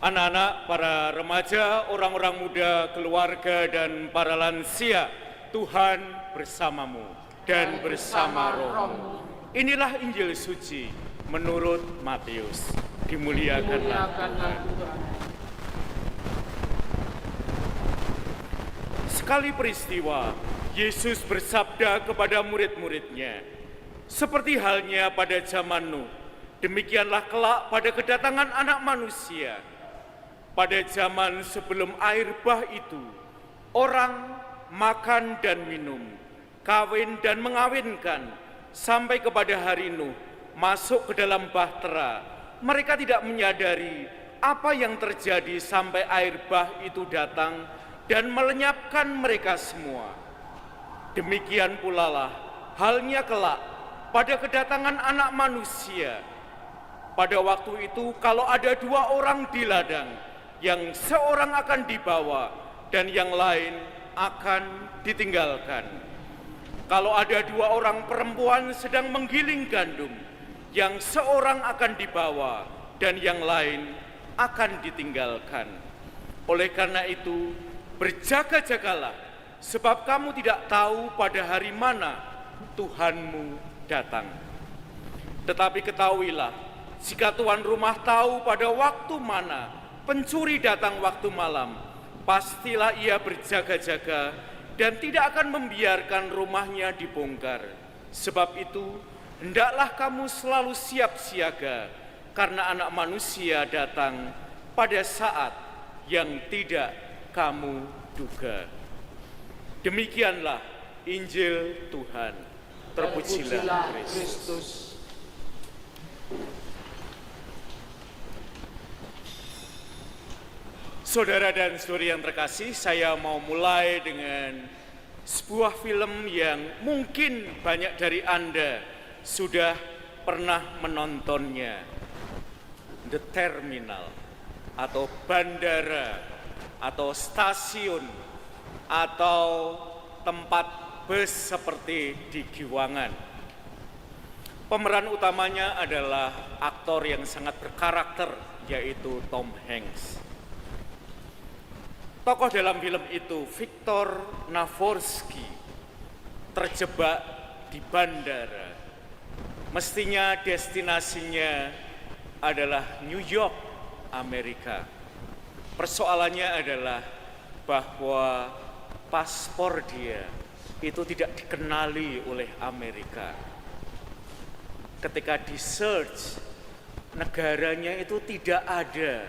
Anak-anak, para remaja, orang-orang muda, keluarga, dan para lansia, Tuhan bersamamu dan bersama rohmu. Inilah Injil suci menurut Matius. Dimuliakanlah Tuhan. Sekali peristiwa, Yesus bersabda kepada murid-muridnya, "Seperti halnya pada zaman Nuh, demikianlah kelak pada kedatangan Anak Manusia. Pada zaman sebelum air bah itu, orang makan dan minum, kawin dan mengawinkan, sampai kepada hari Nuh, masuk ke dalam bahtera. Mereka tidak menyadari apa yang terjadi sampai air bah itu datang dan melenyapkan mereka semua. Demikian pula lah halnya kelak pada kedatangan Anak Manusia. Pada waktu itu kalau ada dua orang di ladang, yang seorang akan dibawa dan yang lain akan ditinggalkan. Kalau ada dua orang perempuan sedang menggiling gandum, yang seorang akan dibawa dan yang lain akan ditinggalkan. Oleh karena itu, berjaga-jagalah, sebab kamu tidak tahu pada hari mana Tuhanmu datang. Tetapi ketahuilah, jika tuan rumah tahu pada waktu mana pencuri datang waktu malam, pastilah ia berjaga-jaga dan tidak akan membiarkan rumahnya dibongkar. Sebab itu, hendaklah kamu selalu siap siaga, karena Anak Manusia datang pada saat yang tidak kamu duga." Demikianlah Injil Tuhan. Terpujilah Kristus. Saudara dan saudari yang terkasih, saya mau mulai dengan sebuah film yang mungkin banyak dari Anda sudah pernah menontonnya. The Terminal, atau bandara, atau stasiun, atau tempat bus seperti di Giwangan. Pemeran utamanya adalah aktor yang sangat berkarakter, yaitu Tom Hanks. Tokoh dalam film itu, Viktor Navorski, terjebak di bandara. Mestinya destinasinya adalah New York, Amerika. Persoalannya adalah bahwa paspor dia itu tidak dikenali oleh Amerika. Ketika di-search, negaranya itu tidak ada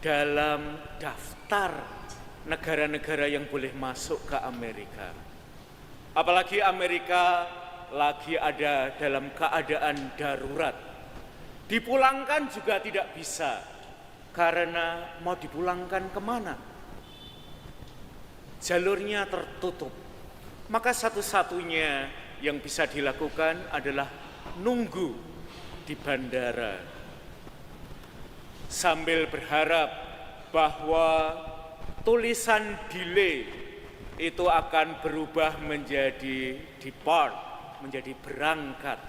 dalam daftar negara-negara yang boleh masuk ke Amerika. Apalagi Amerika lagi ada dalam keadaan darurat. Dipulangkan juga tidak bisa, karena mau dipulangkan kemana? Jalurnya tertutup. Maka satu-satunya yang bisa dilakukan adalah nunggu di bandara, sambil berharap bahwa tulisan delay itu akan berubah menjadi depart, menjadi berangkat.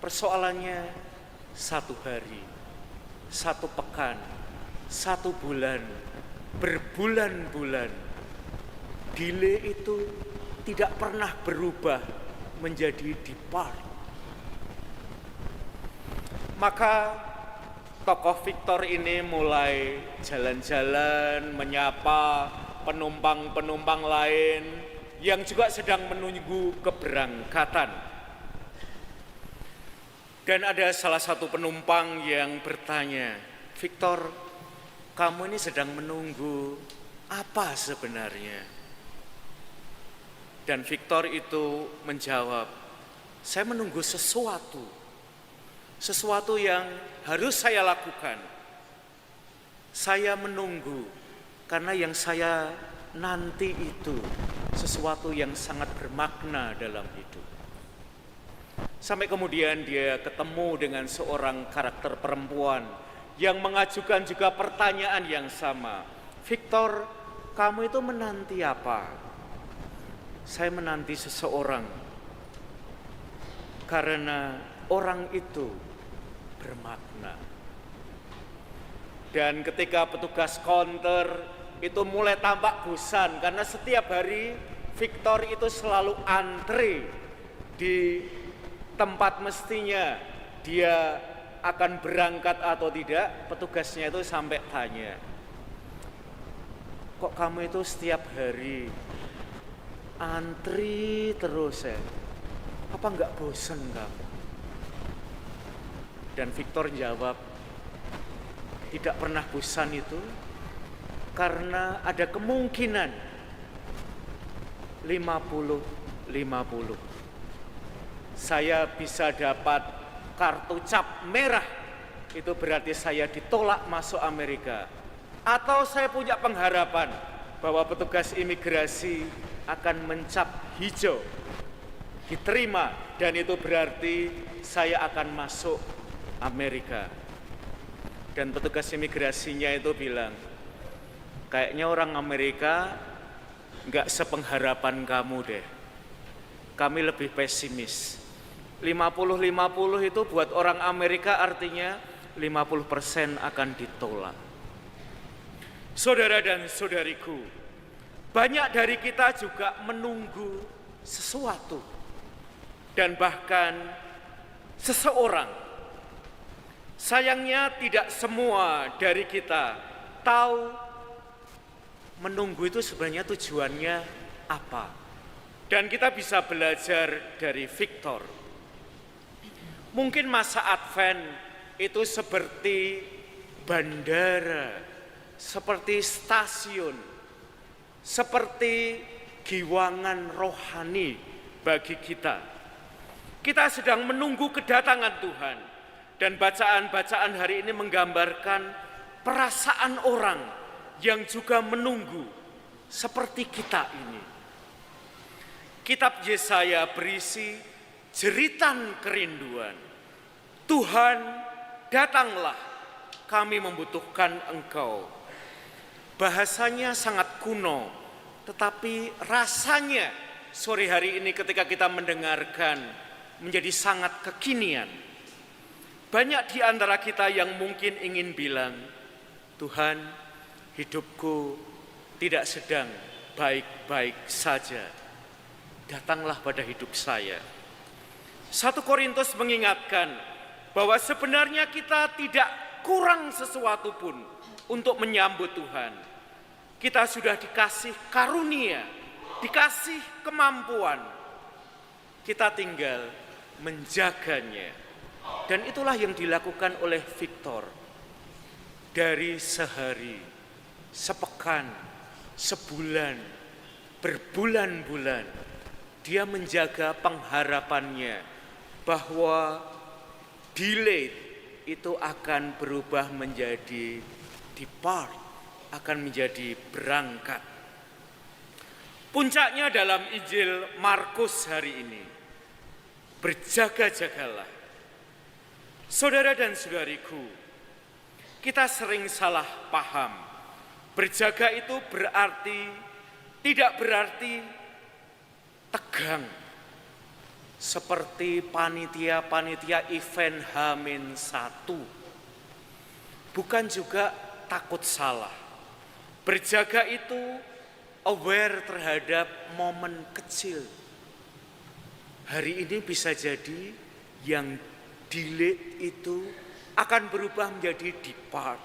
Persoalannya 1 hari, 1 pekan, 1 bulan, berbulan-bulan. Delay itu tidak pernah berubah menjadi depart. Maka tokoh Viktor ini mulai jalan-jalan menyapa penumpang-penumpang lain yang juga sedang menunggu keberangkatan. Dan ada salah satu penumpang yang bertanya, "Viktor, kamu ini sedang menunggu apa sebenarnya?" Dan Viktor itu menjawab, "Saya menunggu sesuatu yang harus saya lakukan. Saya menunggu karena yang saya nanti itu sesuatu yang sangat bermakna dalam hidup." Sampai kemudian dia ketemu dengan seorang karakter perempuan yang mengajukan juga pertanyaan yang sama. "Viktor, kamu itu menanti apa?" "Saya menanti seseorang karena orang itu bermakna." Dan ketika petugas counter itu mulai tampak bosan karena setiap hari Victor itu selalu antre di tempat mestinya dia akan berangkat atau tidak. Petugasnya itu sampai tanya, kok kamu itu setiap hari antri terus ya? Apa enggak bosan kamu? Dan Victor jawab, tidak pernah bosan itu karena ada kemungkinan 50-50. Saya bisa dapat kartu cap merah, itu berarti saya ditolak masuk Amerika. Atau saya punya pengharapan bahwa petugas imigrasi akan mencap hijau, diterima, dan itu berarti saya akan masuk Amerika. Dan petugas imigrasinya itu bilang, kayaknya orang Amerika nggak sepengharapan kamu deh. Kami lebih pesimis. 50-50 itu buat orang Amerika artinya 50% akan ditolak. Saudara dan saudariku, banyak dari kita juga menunggu sesuatu. Dan bahkan seseorang. Sayangnya tidak semua dari kita tahu menunggu itu sebenarnya tujuannya apa. Dan kita bisa belajar dari Victor. Mungkin masa Advent itu seperti bandara, seperti stasiun, seperti giwangan rohani bagi kita. Kita sedang menunggu kedatangan Tuhan. Dan bacaan-bacaan hari ini menggambarkan perasaan orang yang juga menunggu seperti kita ini. Kitab Yesaya berisi jeritan kerinduan. Tuhan, datanglah, kami membutuhkan Engkau. Bahasanya sangat kuno, tetapi rasanya sore hari ini ketika kita mendengarkan menjadi sangat kekinian. Banyak di antara kita yang mungkin ingin bilang, Tuhan, hidupku tidak sedang baik-baik saja. Datanglah pada hidup saya. 1 Korintus mengingatkan bahwa sebenarnya kita tidak kurang sesuatu pun untuk menyambut Tuhan. Kita sudah dikasih karunia, dikasih kemampuan. Kita tinggal menjaganya. Dan itulah yang dilakukan oleh Victor. Dari sehari, sepekan, sebulan, berbulan-bulan, dia menjaga pengharapannya bahwa delayed itu akan berubah menjadi depart, akan menjadi berangkat. Puncaknya dalam Injil Markus hari ini, berjaga-jagalah. Saudara dan saudariku, kita sering salah paham. Berjaga itu tidak berarti tegang. Seperti panitia-panitia event H-1. Bukan juga takut salah. Berjaga itu aware terhadap momen kecil. Hari ini bisa jadi yang delayed itu akan berubah menjadi depart.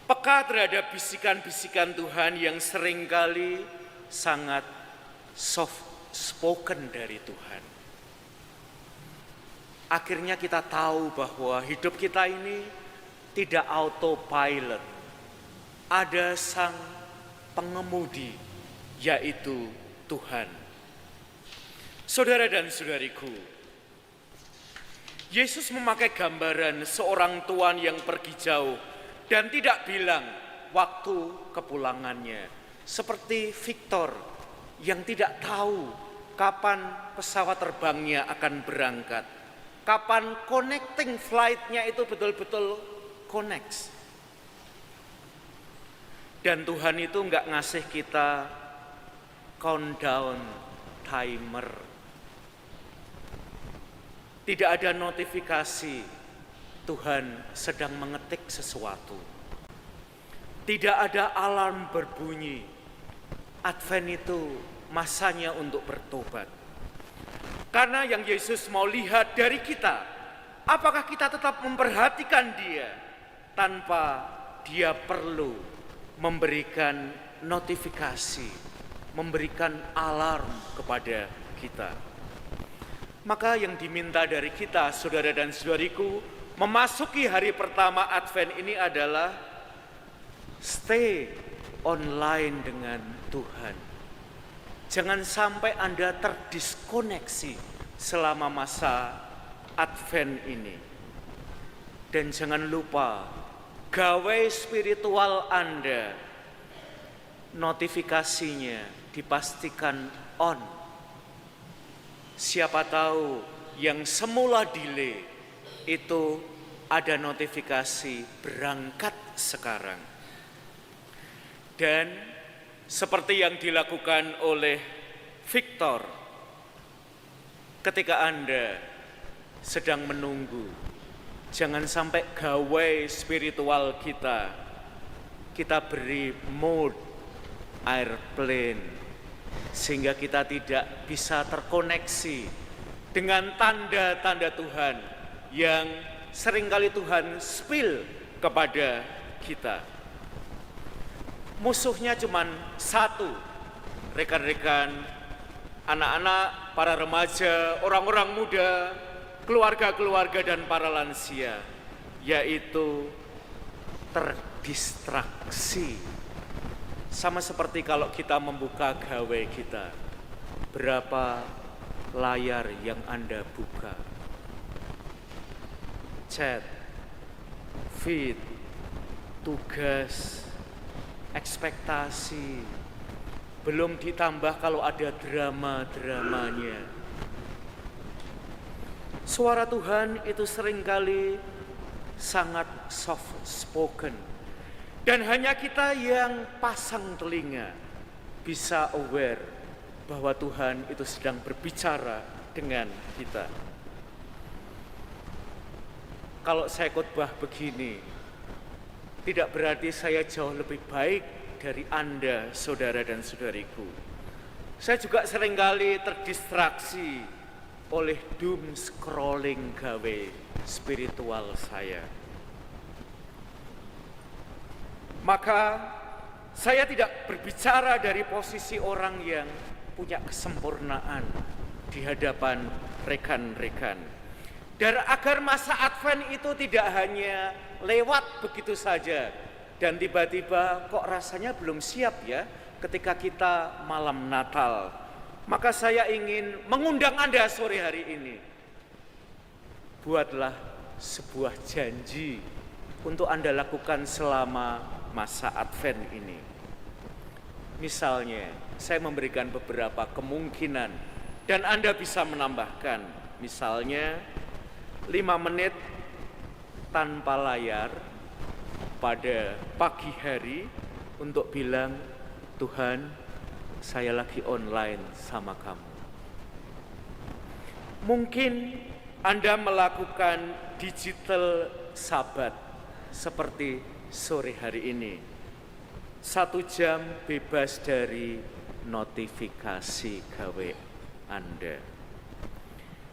Peka terhadap bisikan-bisikan Tuhan yang seringkali sangat soft spoken dari Tuhan. Akhirnya kita tahu bahwa hidup kita ini tidak autopilot. Ada sang pengemudi, yaitu Tuhan. Saudara dan saudariku, Yesus memakai gambaran seorang tuan yang pergi jauh dan tidak bilang waktu kepulangannya. Seperti Victor yang tidak tahu kapan pesawat terbangnya akan berangkat. Kapan connecting flight-nya itu betul-betul connect. Dan Tuhan itu enggak ngasih kita countdown timer. Tidak ada notifikasi Tuhan sedang mengetik sesuatu. Tidak ada alarm berbunyi. Advent itu masanya untuk bertobat. Karena yang Yesus mau lihat dari kita, apakah kita tetap memperhatikan Dia tanpa Dia perlu memberikan notifikasi, memberikan alarm kepada kita. Maka yang diminta dari kita, saudara dan saudariku, memasuki hari pertama Advent ini adalah stay online dengan Tuhan. Jangan sampai Anda terdiskoneksi selama masa Advent ini. Dan jangan lupa, gawai spiritual Anda, notifikasinya dipastikan on. Siapa tahu yang semula delay itu ada notifikasi berangkat sekarang. Dan seperti yang dilakukan oleh Victor ketika Anda sedang menunggu, jangan sampai gawai spiritual kita beri mode airplane, sehingga kita tidak bisa terkoneksi dengan tanda-tanda Tuhan yang seringkali Tuhan spill kepada kita. Musuhnya cuma satu, rekan-rekan, anak-anak, para remaja, orang-orang muda, keluarga-keluarga dan para lansia, yaitu terdistraksi. Sama seperti kalau kita membuka gawai kita, berapa layar yang Anda buka? Chat, feed, tugas, ekspektasi, belum ditambah kalau ada drama-dramanya. Suara Tuhan itu seringkali sangat soft spoken. Dan hanya kita yang pasang telinga bisa aware bahwa Tuhan itu sedang berbicara dengan kita. Kalau saya khotbah begini, tidak berarti saya jauh lebih baik dari Anda, saudara dan saudariku. Saya juga seringkali terdistraksi oleh doom scrolling gawe spiritual saya. Maka saya tidak berbicara dari posisi orang yang punya kesempurnaan di hadapan rekan-rekan. Dan agar masa Advent itu tidak hanya lewat begitu saja dan tiba-tiba kok rasanya belum siap ya ketika kita malam Natal. Maka saya ingin mengundang Anda sore hari ini. Buatlah sebuah janji untuk Anda lakukan selama masa Advent ini. Misalnya, saya memberikan beberapa kemungkinan dan Anda bisa menambahkan. Misalnya, 5 menit tanpa layar pada pagi hari untuk bilang, Tuhan, saya lagi online sama kamu. Mungkin Anda melakukan digital sabat seperti sore hari ini. 1 jam bebas dari notifikasi gawe Anda.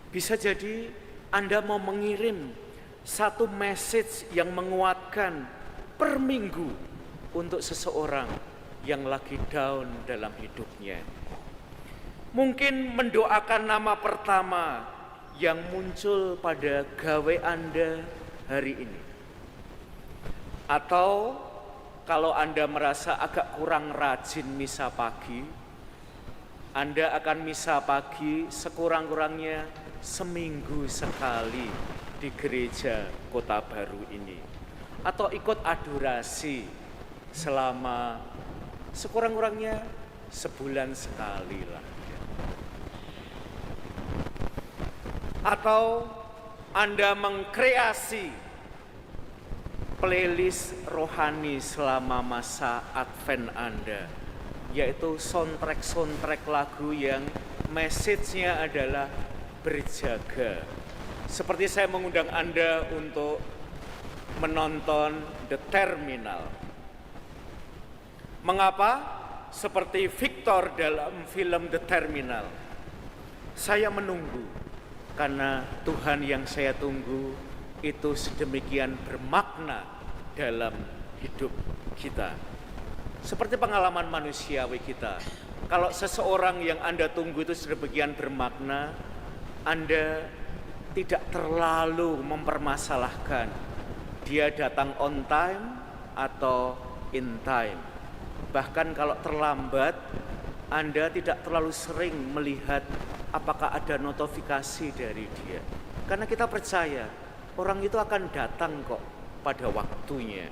Bisa jadi Anda mau mengirim satu message yang menguatkan per minggu untuk seseorang yang lagi down dalam hidupnya. Mungkin mendoakan nama pertama yang muncul pada gawe Anda hari ini. Atau kalau Anda merasa agak kurang rajin misa pagi, Anda akan misa pagi sekurang-kurangnya seminggu sekali di gereja Kota Baru ini. Atau ikut adorasi selama sekurang-kurangnya sebulan sekali lah. Atau Anda mengkreasi playlist rohani selama masa Advent Anda, yaitu soundtrack lagu yang message-nya adalah berjaga. Seperti saya mengundang Anda untuk menonton The Terminal. Mengapa? Seperti Victor dalam film The Terminal, saya menunggu karena Tuhan yang saya tunggu itu sedemikian bermakna dalam hidup kita. Seperti pengalaman manusiawi kita, kalau seseorang yang Anda tunggu itu sedemikian bermakna, Anda tidak terlalu mempermasalahkan dia datang on time atau in time. Bahkan kalau terlambat, Anda tidak terlalu sering melihat apakah ada notifikasi dari dia. Karena kita percaya orang itu akan datang kok pada waktunya.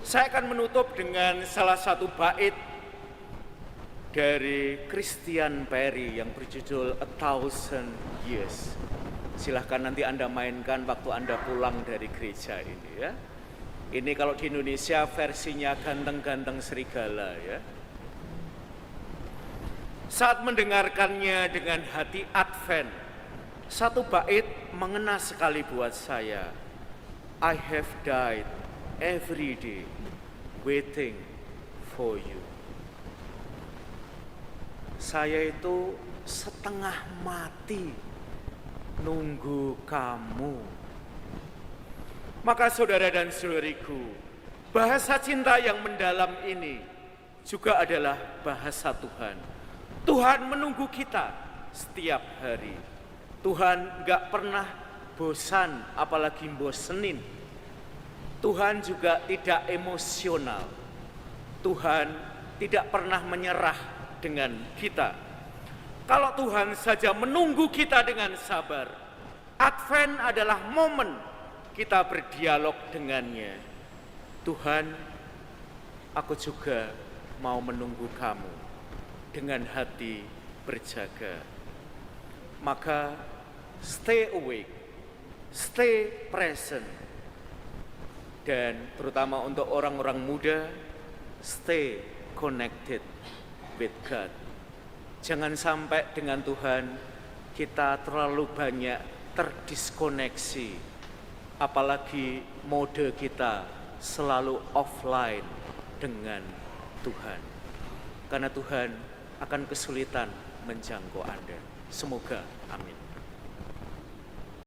Saya akan menutup dengan salah satu bait dari Christian Perry yang berjudul A Thousand Years. Silahkan nanti Anda mainkan waktu Anda pulang dari gereja ini ya. Ini kalau di Indonesia versinya Ganteng-Ganteng Serigala ya. Saat mendengarkannya dengan hati Advent, satu bait mengena sekali buat saya. I have died every day waiting for you. Saya itu setengah mati nunggu kamu. Maka saudara dan saudariku, bahasa cinta yang mendalam ini juga adalah bahasa Tuhan. Tuhan menunggu kita setiap hari. Tuhan gak pernah bosan, apalagi bosenin. Tuhan juga tidak emosional. Tuhan tidak pernah menyerah dengan kita. Kalau Tuhan saja menunggu kita dengan sabar, Advent adalah momen kita berdialog dengannya. Tuhan, aku juga mau menunggu kamu dengan hati berjaga. Maka stay awake, stay present, dan terutama untuk orang-orang muda, stay connected with God. Jangan sampai dengan Tuhan kita terlalu banyak terdiskoneksi. Apalagi mode kita selalu offline dengan Tuhan. Karena Tuhan akan kesulitan menjangkau Anda. Semoga, amin.